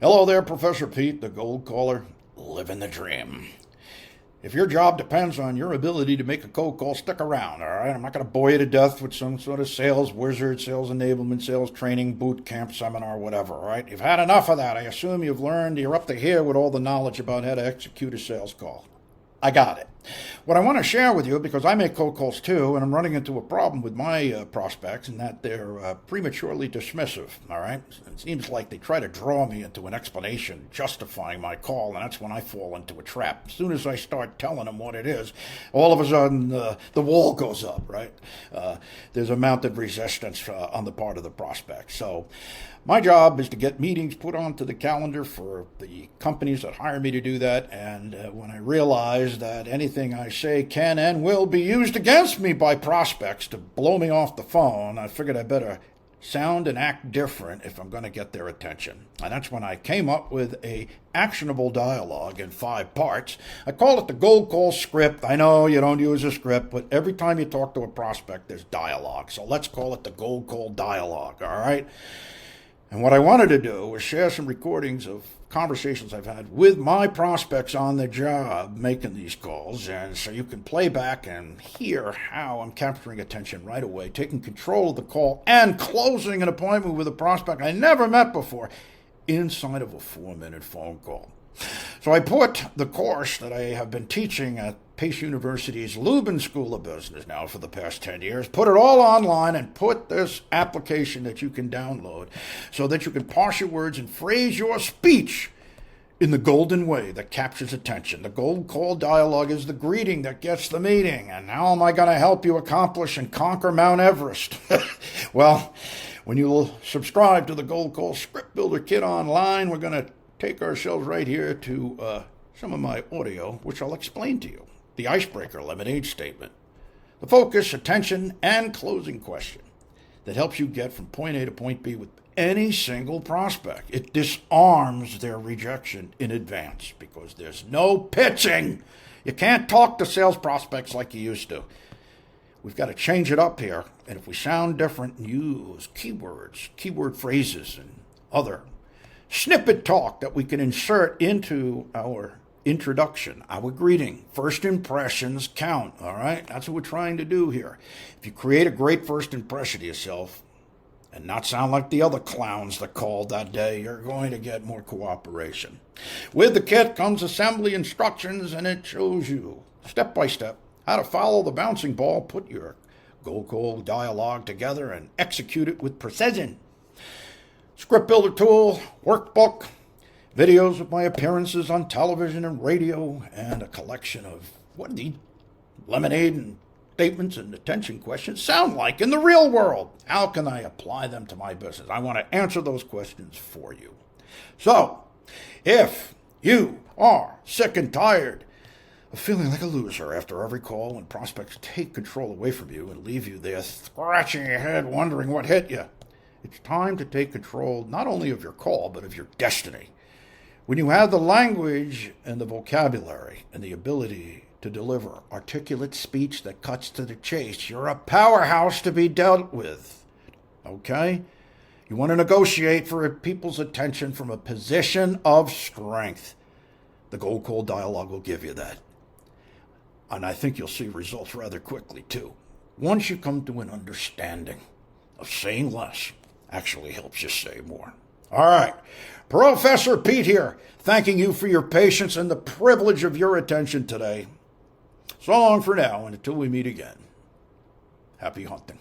Hello there, Professor Pete, the gold caller, living the dream. If your job depends on your ability to make a cold call, stick around, all right? I'm not going to bore you to death with some sort of sales wizard, sales enablement, sales training, boot camp, seminar, whatever, all right? You've had enough of that. I assume you've learned you're up to here with all the knowledge about how to execute a sales call. I got it. What I want to share with you, because I make cold calls too, and I'm running into a problem with my prospects, in that they're prematurely dismissive, all right? It seems like they try to draw me into an explanation justifying my call, and that's when I fall into a trap. As soon as I start telling them what it is, all of a sudden the wall goes up, right? There's a mounted resistance on the part of the prospect. So my job is to get meetings put onto the calendar for the companies that hire me to do that, and when I realize that anything I say can and will be used against me by prospects to blow me off the phone, I figured I better sound and act different if I'm going to get their attention. And that's when I came up with a actionable dialogue in 5 parts. I call it the Gold Call script. I know you don't use a script, but every time you talk to a prospect, there's dialogue. So let's call it the Gold Call dialogue, all right? And what I wanted to do was share some recordings of conversations I've had with my prospects on the job making these calls, and so you can play back and hear how I'm capturing attention right away, taking control of the call, and closing an appointment with a prospect I never met before inside of a 4-minute phone call. So I put the course that I have been teaching at Pace University's Lubin School of Business now for the past 10 years, put it all online, and put this application that you can download so that you can parse your words and phrase your speech in the golden way that captures attention. The gold call dialogue is the greeting that gets the meeting. And how am I going to help you accomplish and conquer Mount Everest? Well, when you will subscribe to the Gold Call Script Builder Kit online, we're going to take ourselves right here to some of my audio, which I'll explain to you. The icebreaker lemonade statement, the focus, attention, and closing question that helps you get from point A to point B with any single prospect. It disarms their rejection in advance because there's no pitching. You can't talk to sales prospects like you used to. We've got to change it up here, and if we sound different, use keywords, keyword phrases, and other Snippet-Talk that we can insert into our introduction, our greeting. First impressions count, all right? That's what we're trying to do here. If you create a great first impression of yourself and not sound like the other clowns that called that day, you're going to get more cooperation. With the kit comes assembly instructions, and it shows you step by step how to follow the bouncing ball, put your Gold Call dialogue together, and execute it with precision. Script builder tool, workbook, videos of my appearances on television and radio, and a collection of what the lemonade and statements and attention questions sound like in the real world. How can I apply them to my business? I want to answer those questions for you. So, if you are sick and tired of feeling like a loser after every call when prospects take control away from you and leave you there scratching your head wondering what hit you, it's time to take control not only of your call, but of your destiny. When you have the language and the vocabulary and the ability to deliver articulate speech that cuts to the chase, you're a powerhouse to be dealt with. Okay? You want to negotiate for people's attention from a position of strength. The Gold Call dialogue will give you that. And I think you'll see results rather quickly, too. Once you come to an understanding of saying less actually helps you say more. All right, Professor Pete here, thanking you for your patience and the privilege of your attention today. So long for now, and until we meet again, happy hunting.